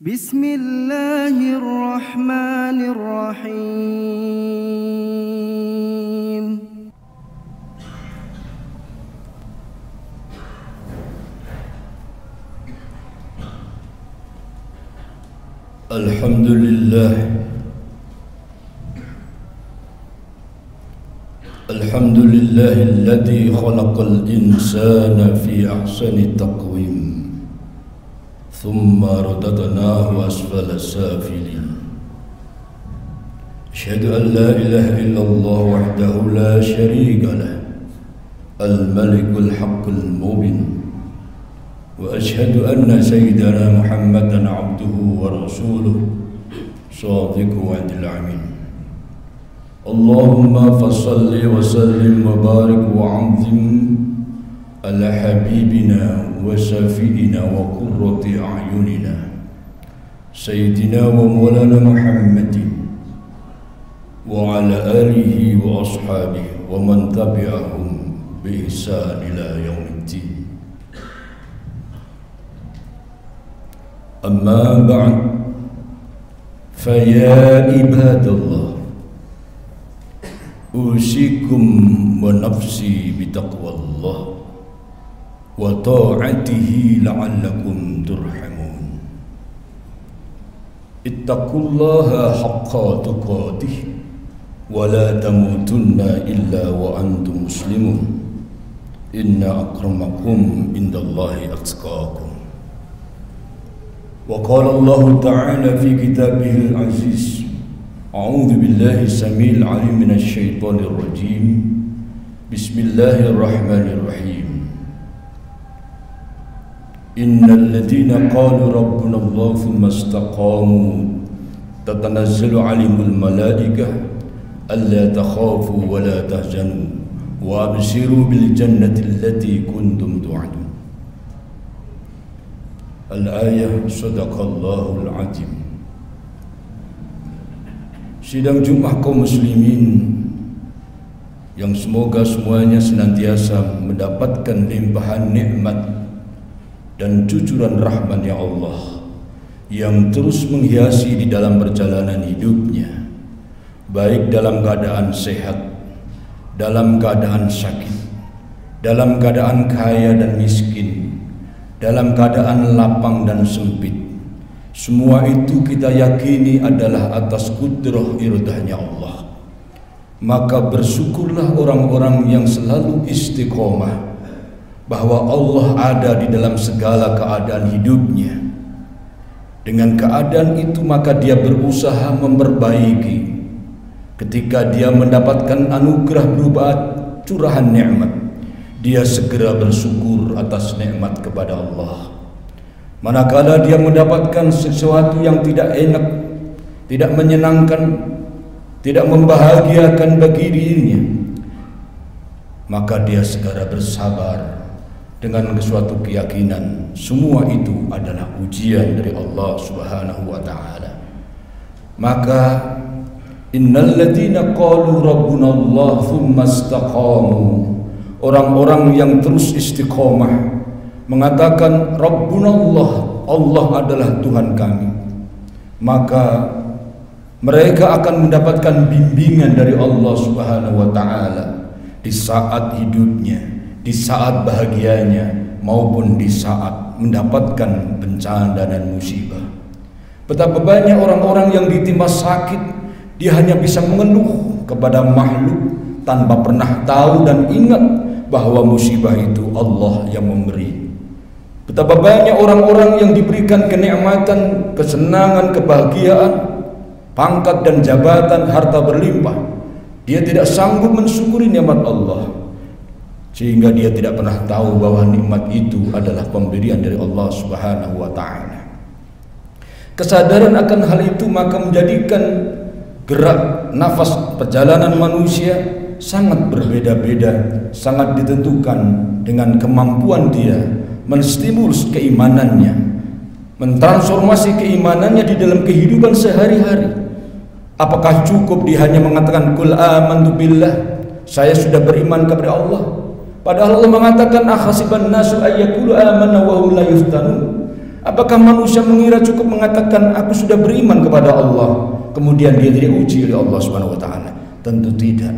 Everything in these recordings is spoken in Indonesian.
Bismillahirrahmanirrahim. Alhamdulillah. Alhamdulillahilladzi khalaqal insana fi ahsani taqwim. Thumma radadnahu asfala safilin. Asyhadu an la ilaha illallah wahdahu la syarika lah. Al-Malikul Haqqul Mubin. Wa asyhadu anna sayyidana Muhammadan abduhu wa rasuluh shadiqu wa'dil amin. Allahumma fassalli wa sallim wa barik wa azim ala habibina wa safiina wa qurrati a'yunina sayyidina wa maulana Muhammadin wa ala alihi wa ashabihi wa man tabi'ahum bi ihsan ila yaumiddin. Amma ba'd, fa ya ibadallah, usikum wa nafsi bitaqwallah wa ta'atihi la'allakum turhamun. Ittaqullaha haqqa tuqatih wa la tamutunna illa wa antum muslimun. Inna akramakum indallahi atqakum. Wa qala Allah ta'ala fi kitabihil aziz, a'udzu billahi samil alim minasy syaithanir rajim. Bismillahirrahmanirrahim. Innal ladzina qalu rabbuna Allah thumma istaqamu tatanazzalu 'alaihimul malaikah alla takhafu wa la tahzanu wa abshiru bil jannati allati kuntum tu'adun. Al-ayah. Sadaqallahul azim. Sidang Jumat kaum muslimin yang semoga semuanya senantiasa mendapatkan limpahan nikmat dan cucuran rahmat ya Allah yang terus menghiasi di dalam perjalanan hidupnya, baik dalam keadaan sehat, dalam keadaan sakit, dalam keadaan kaya dan miskin, dalam keadaan lapang dan sempit. Semua itu kita yakini adalah atas kudrah iradahnya Allah. Maka bersyukurlah orang-orang yang selalu istiqomah bahwa Allah ada di dalam segala keadaan hidupnya. Dengan keadaan itu maka dia berusaha memperbaiki. Ketika dia mendapatkan anugerah berupa curahan nikmat, dia segera bersyukur atas nikmat kepada Allah. Manakala dia mendapatkan sesuatu yang tidak enak, tidak menyenangkan, tidak membahagiakan bagi dirinya, maka dia segera bersabar dengan suatu keyakinan semua itu adalah ujian dari Allah Subhanahu wa taala. Maka innal ladzina qalu rabbuna Allah tsumma istaqamu, orang-orang yang terus istiqomah mengatakan rabbuna Allah, Allah adalah Tuhan kami, maka mereka akan mendapatkan bimbingan dari Allah Subhanahu wa taala di saat hidupnya, di saat bahagianya, maupun di saat mendapatkan bencana dan musibah. Betapa banyak orang-orang yang ditimpa sakit, dia hanya bisa mengeluh kepada makhluk tanpa pernah tahu dan ingat bahwa musibah itu Allah yang memberi. Betapa banyak orang-orang yang diberikan kenikmatan, kesenangan, kebahagiaan, pangkat dan jabatan, harta berlimpah, dia tidak sanggup mensyukuri nikmat Allah, sehingga dia tidak pernah tahu bahwa nikmat itu adalah pemberian dari Allah Subhanahu wa taala. Kesadaran akan hal itu maka menjadikan gerak nafas perjalanan manusia sangat berbeda-beda, sangat ditentukan dengan kemampuan dia menstimulus keimanannya, mentransformasi keimanannya di dalam kehidupan sehari-hari. Apakah cukup dia hanya mengatakan qul amantu billah, saya sudah beriman kepada Allah, padahal Allah mengatakan akhasiban nasu ayyaqulu amanna wa hum la yuftanun. Apakah manusia mengira cukup mengatakan aku sudah beriman kepada Allah, kemudian dia tidak uji oleh Allah Subhanahu wa taala? Tentu tidak.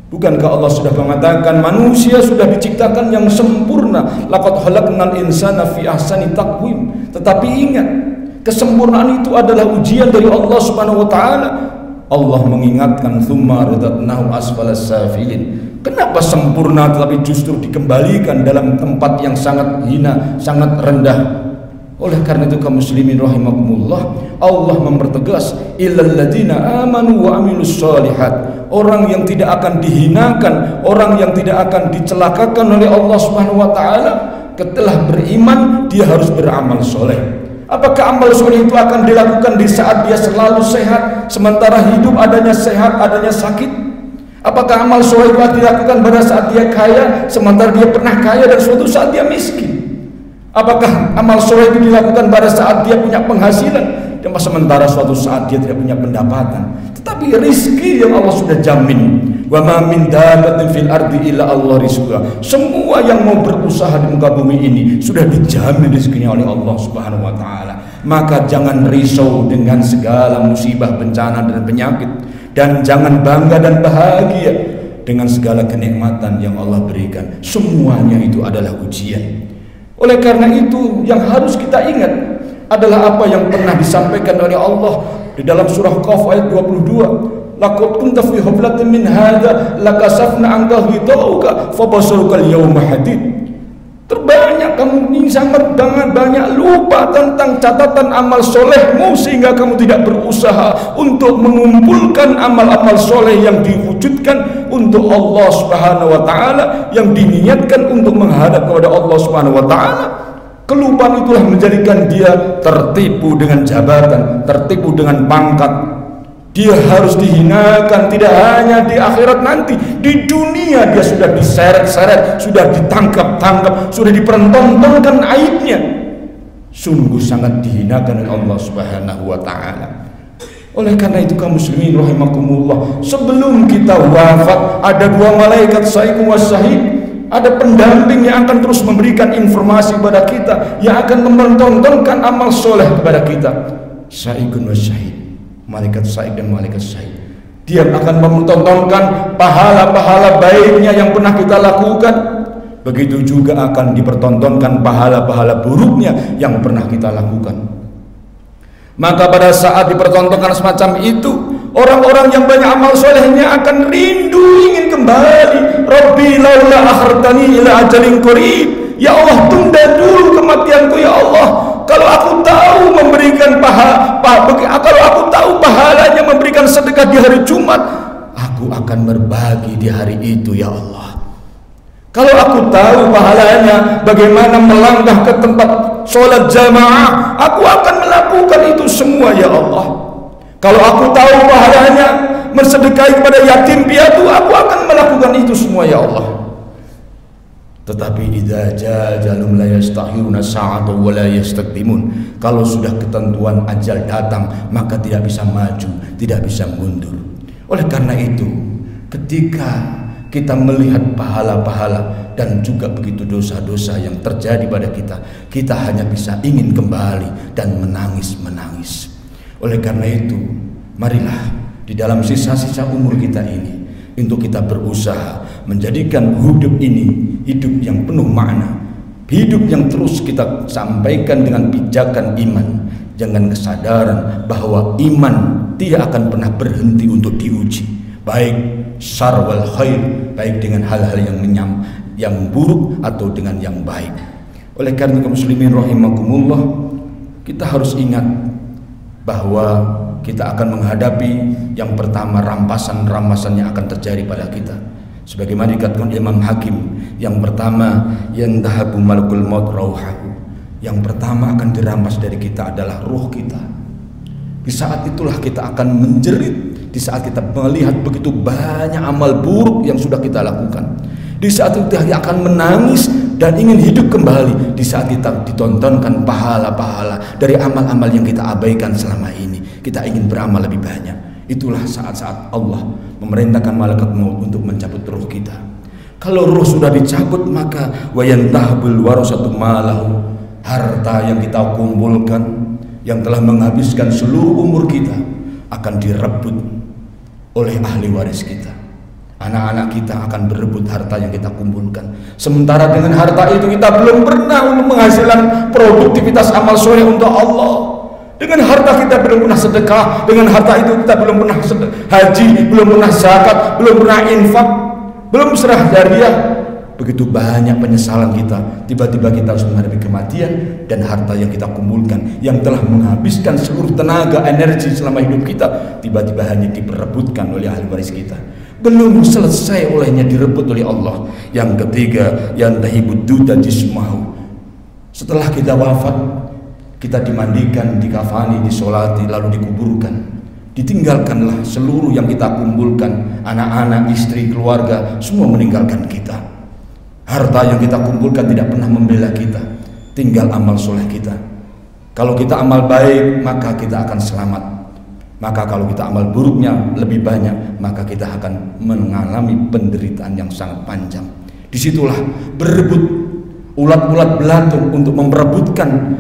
Bukankah Allah sudah mengatakan manusia sudah diciptakan yang sempurna, laqad khalaqnal insana fi ahsani taqwim. Tetapi ingat, kesempurnaan itu adalah ujian dari Allah Subhanahu wa taala. Allah mengingatkan tsumma radadnahu asfalas safilin. Kenapa sempurna tetapi justru dikembalikan dalam tempat yang sangat hina, sangat rendah? Oleh karena itu kaum muslimin rahimakumullah, Allah mempertegas illal ladzina amanu wa amilus shalihat. Orang yang tidak akan dihinakan, orang yang tidak akan dicelakakan oleh Allah Subhanahu wa taala, setelah beriman dia harus beramal soleh. Apakah amal soleh itu akan dilakukan di saat dia selalu sehat, sementara hidup adanya sehat, adanya sakit? Apakah amal soleh itu dilakukan pada saat dia kaya, sementara dia pernah kaya dan suatu saat dia miskin? Apakah amal soleh itu dilakukan pada saat dia punya penghasilan, dan sementara suatu saat dia tidak punya pendapatan? Tetapi rizki yang Allah sudah jamin, wa ma min dabbatin fil ardi illa Allah rizquha. Semua yang mau berusaha di muka bumi ini sudah dijamin rizkinya oleh Allah Subhanahu wa taala. Maka jangan risau dengan segala musibah, bencana dan penyakit, dan jangan bangga dan bahagia dengan segala kenikmatan yang Allah berikan. Semuanya itu adalah ujian. Oleh karena itu yang harus kita ingat adalah apa yang pernah disampaikan oleh Allah di dalam surah Qaf ayat 22. Laqad kunta fi haflatin min hadza lakasafna anka ghitauka fabasarukal yawma hadid. Terbanyak kamu ini sangat banyak lupa tentang catatan amal solehmu, sehingga kamu tidak berusaha untuk mengumpulkan amal-amal soleh yang diwujudkan untuk Allah Subhanahu wa taala, yang diniatkan untuk menghadap kepada Allah Subhanahu wa taala. Kelupaan itulah menjadikan dia tertipu dengan jabatan, tertipu dengan pangkat. Dia harus dihinakan tidak hanya di akhirat nanti, di dunia dia sudah diseret-seret, sudah ditangkap-tangkap, sudah dipertontonkan aibnya. Sungguh sangat dihinakan oleh Allah Subhanahu wa taala. Oleh karena itu kaum muslimin rahimakumullah, sebelum kita wafat ada dua malaikat syahiq wa syahid. Ada pendamping yang akan terus memberikan informasi kepada kita, yang akan mempertontonkan amal soleh kepada kita. Syahiqun wa syahid, malaikat syahiq dan malaikat syahid. Dia akan mempertontonkan pahala-pahala baiknya yang pernah kita lakukan. Begitu juga akan dipertontonkan pahala-pahala buruknya yang pernah kita lakukan. Maka pada saat dipertontonkan semacam itu, orang-orang yang banyak amal solehnya akan rindu ingin kembali. Rabbi laula akhartani ila ajalin qarib. Ya Allah, tunda dulu kematianku ya Allah. Kalau aku tahu memberikan kalau aku tahu pahalanya memberikan sedekah di hari Jumat, aku akan berbagi di hari itu ya Allah. Kalau aku tahu pahalanya bagaimana melangkah ke tempat sholat jamaah, aku akan melakukan itu semua ya Allah. Kalau aku tahu pahalanya bersedekah kepada yatim piatu, aku akan melakukan itu semua ya Allah. Tetapi idza jaa ajalum la yastakhiruna sa'atan wa la yastaqdimun. Kalau sudah ketentuan ajal datang, maka tidak bisa maju, tidak bisa mundur. Oleh karena itu, ketika kita melihat pahala-pahala dan juga begitu dosa-dosa yang terjadi pada kita, kita hanya bisa ingin kembali dan menangis-menangis. Oleh karena itu, marilah di dalam sisa-sisa umur kita ini, untuk kita berusaha menjadikan hidup ini hidup yang penuh makna, hidup yang terus kita sampaikan dengan pijakan iman, dengan kesadaran bahwa iman tidak akan pernah berhenti untuk diuji, baik syarr wal khair, baik dengan hal-hal yang buruk atau dengan yang baik. Oleh karena kaum muslimin rahimakumullah, kita harus ingat bahwa kita akan menghadapi yang pertama rampasan-rampasan yang akan terjadi pada kita. Sebagaimana dikatakan Imam Hakim, yang pertama yang dahabu malakul maut rauhahu. Yang pertama akan dirampas dari kita adalah ruh kita. Di saat itulah kita akan menjerit, di saat kita melihat begitu banyak amal buruk yang sudah kita lakukan. Di saat itu kita akan menangis dan ingin hidup kembali. Di saat kita ditontonkan pahala-pahala dari amal-amal yang kita abaikan selama ini, kita ingin beramal lebih banyak. Itulah saat-saat Allah memerintahkan malaikat maut untuk mencabut ruh kita. Kalau ruh sudah dicabut, maka wayantahbul warasatu malahu. harta yang kita kumpulkan, yang telah menghabiskan seluruh umur kita, akan direbut oleh ahli waris kita. Anak-anak kita akan berebut harta yang kita kumpulkan. Sementara dengan harta itu kita belum pernah menghasilkan produktivitas amal soleh untuk Allah. Dengan harta kita belum pernah sedekah. Dengan harta itu kita belum pernah haji, belum pernah zakat, belum pernah infak, belum serah jariah. Begitu banyak penyesalan kita. Tiba-tiba kita harus menghadapi kematian, dan harta yang kita kumpulkan, yang telah menghabiskan seluruh tenaga, energi selama hidup kita, tiba-tiba hanya diperebutkan oleh ahli waris kita. Belum selesai olehnya direbut oleh Allah. Yang ketiga, yantahibud duda jismahu. Setelah kita wafat, kita dimandikan, dikafani, disolati, lalu dikuburkan. Ditinggalkanlah seluruh yang kita kumpulkan. Anak-anak, istri, keluarga, semua meninggalkan kita. Harta yang kita kumpulkan tidak pernah membela kita. Tinggal amal soleh kita. Kalau kita amal baik, maka kita akan selamat. Maka kalau kita amal buruknya lebih banyak, maka kita akan mengalami penderitaan yang sangat panjang. Disitulah berebut ulat-ulat belatung untuk memperebutkan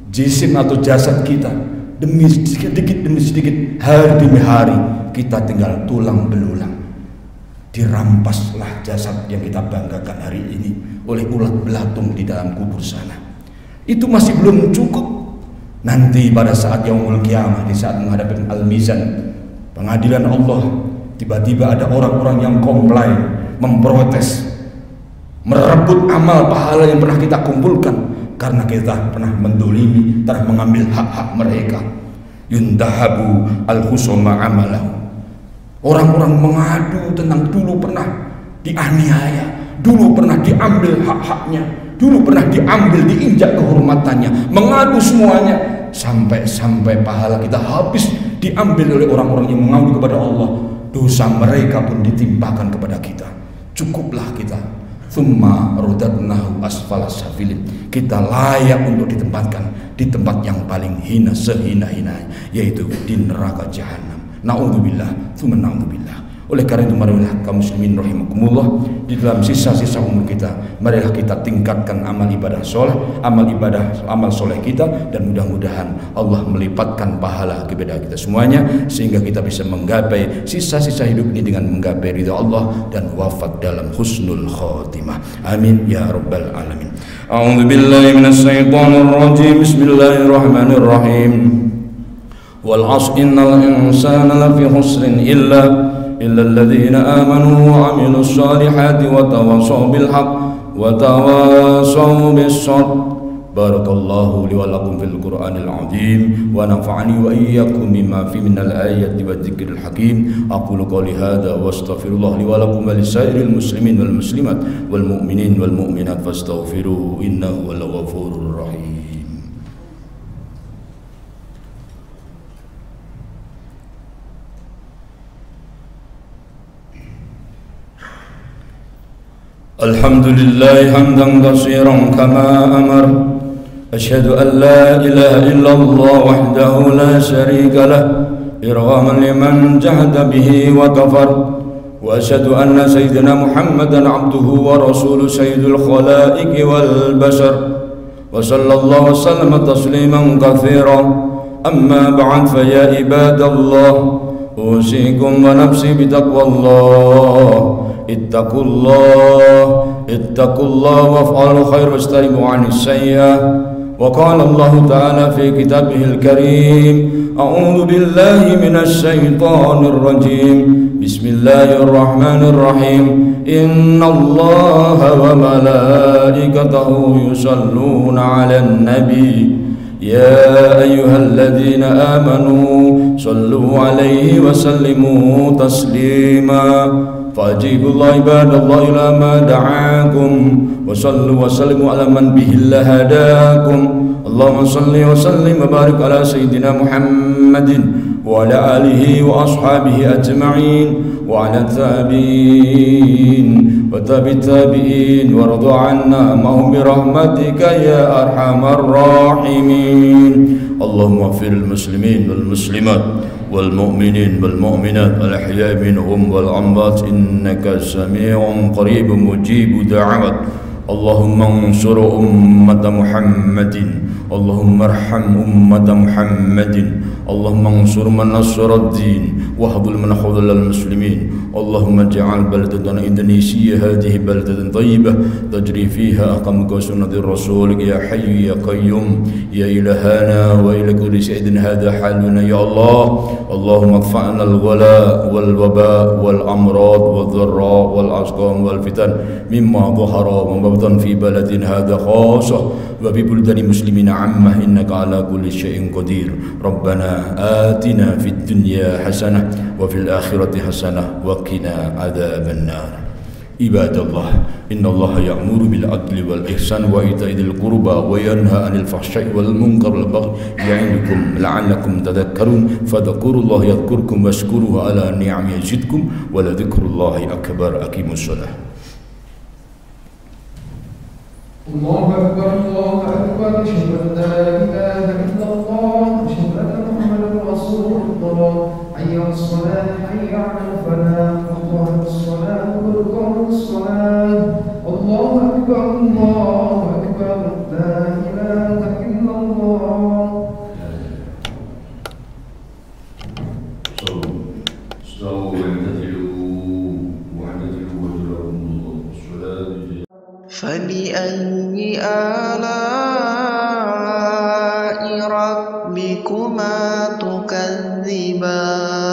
jisim atau jasad kita. Demi sedikit demi sedikit, hari demi hari, kita tinggal tulang belulang. Dirampaslah jasad yang kita banggakan hari ini oleh ulat belatung di dalam kubur sana. Itu masih belum cukup. Nanti pada saat yaumul qiyamah, di saat menghadapi al-mizan, pengadilan Allah, tiba-tiba ada orang-orang yang komplain, memprotes, merebut amal pahala yang pernah kita kumpulkan karena kita pernah mendolimi, telah mengambil hak-hak mereka. Yuntahabu al-khusuma amalahu. Orang-orang mengadu tentang dulu pernah dianiaya, dulu pernah diambil hak-haknya, dulu pernah diambil, diinjak kehormatannya, mengadu semuanya, sampai pahala kita habis diambil oleh orang-orang yang mengadu kepada Allah. Dosa mereka pun ditimpakan kepada kita. Cukuplah kita. Tsumma rudadnahu asfala safilin. Kita layak untuk ditempatkan di tempat yang paling hina, sehina-hinanya, yaitu di neraka jahanam. Na'udzubillah, tsumma na'udzubillah. Oleh karena itu, marilah kaum muslimin rahimakumullah, di dalam sisa-sisa umur kita, marilah kita tingkatkan amal ibadah soleh, amal soleh kita, dan mudah-mudahan Allah melipatkan pahala kepada kita semuanya, sehingga kita bisa menggapai sisa-sisa hidup ini dengan menggapai ridha Allah dan wafat dalam husnul khotimah. Amin ya rabbal alamin. A'udzu billahi minasy syaithanir rajim. Bismillahirrahmanirrahim. Wal 'asri innal insana lafi khusrin illa الذين آمنوا وعملوا الصالحات وتواصوا بالحق وتواصوا بالصبر. بارك الله لي ولكم في القرآن العظيم ونفعني وإياكم بما فيه من الآيات والذكر الحكيم. أقول قولي هذا واستغفر الله لي ولكم ولسائر المسلمين والمسلمات والمؤمنين والمؤمنات فاستغفروه إنه هو الغفور الرحيم. الحمد لله حمدا كثيرا كما أمر. أشهد أن لا إله إلا الله وحده لا شريك له إرغاما لمن جحد به وكفر. وأشهد أن سيدنا محمدا عبده ورسوله سيد الخلائق والبشر. وصلى الله وسلم تسليما كثيرا. أما بعد فيا عباد الله أوصيكم ونفسي بتقوى الله. اتقوا الله وافعلوا الخير واجتنبوا عن السيئة. وقال الله تعالى في كتابه الكريم: أعوذ بالله من الشيطان الرجيم. بسم الله الرحمن الرحيم. إن الله وملائكته يصلون على النبي يا أيها الذين آمنوا صلوا عليه وسلموا تسليما. فأجيبوا الله عباد الله إلى ما دعاكم وصلوا وسلموا على من به الله هداكم. اللهم صل وسلم وبارك على سيدنا محمد وعلى آله وأصحابه أجمعين وعلى التابعين وتابع التابعين وارض عنا معهم برحمتك يا أرحم الراحمين. اللهم اغفر المسلمين والمسلمات والمؤمنين والمؤمنات الأحياء منهم والأموات إنك سميع قريب مجيب دعوات. اللهم انصر أمة محمد اللهم ارحم أمة محمد اللهم انصر من نصر الدين واخذل من خذل المسلمين اللهم اجعل بلدتنا إندونيسيا هذه بلدة طيبة تجري فيها أقامك سنة رسولك يا حي يا قيوم يا إلهنا وإلى كل شيء هذا حالنا يا الله اللهم ادفعنا الغلاء والوباء والأمراض والضراء والأسقام والفتن مما ظهر وبطن في بلد هذا خاصة وفي بلدان المسلمين عامة إنك على كل شيء قدير ربنا آتنا في الدنيا حسنة وفي الآخرة حسنة وقنا عذاب النار عباد الله إن الله يأمر بالعدل والإحسان وإيتاء ذي القربى وينهى عن الفحشاء والمنكر والبغي يعظكم لعلكم تذكرون فاذكروا الله يذكركم واشكروه على نعمه يزدكم ولذكر الله أكبر أقيموا الصلاة. الله أكبر الله أكبر أشهد أن لا إله إلا الله أشهد أن محمدا رسول الله حي على الصلاة حي على الفلاح قد قامت الصلاة قد قامت الصلاة الله أكبر لا إله إلا الله. استووا واعتدلوا وجلكم الله الصلاة. فبأي آلاء ربكما تكذبان